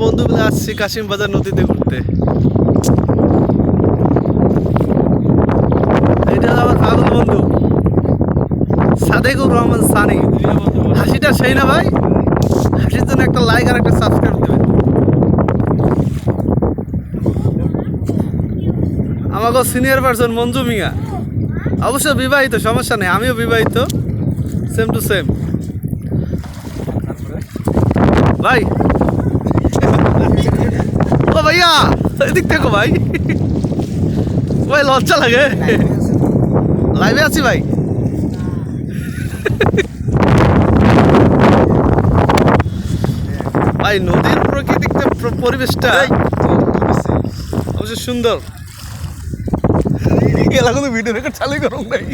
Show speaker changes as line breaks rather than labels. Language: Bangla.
বন্ধু মিলে আসছি কাশিম বাজার নদীতে ঘুরতে। এটা আমার পাগল বন্ধু সাদেকুর রহমান সানি। হাসিটা সেই না ভাই? হাসির জন্য একটা লাইক আর একটা সাবস্ক্রাইব দেবেন। আমাকে সিনিয়র পারসন মঞ্জু মিয়া, অবশ্য বিবাহিত, সমস্যা নেই, আমিও বিবাহিত, সেম টু সেম। ভাই ও ভাইয়া এদিক থেকে ভাই, ভাই লজ্জা লাগে, লাইভে আছি ভাই। ভাই নদীর প্রাকৃতিক পরিবেশটা অবশ্য সুন্দর। এলাকা তো ভিডিও রেকর্ড চালু করুন ভাই।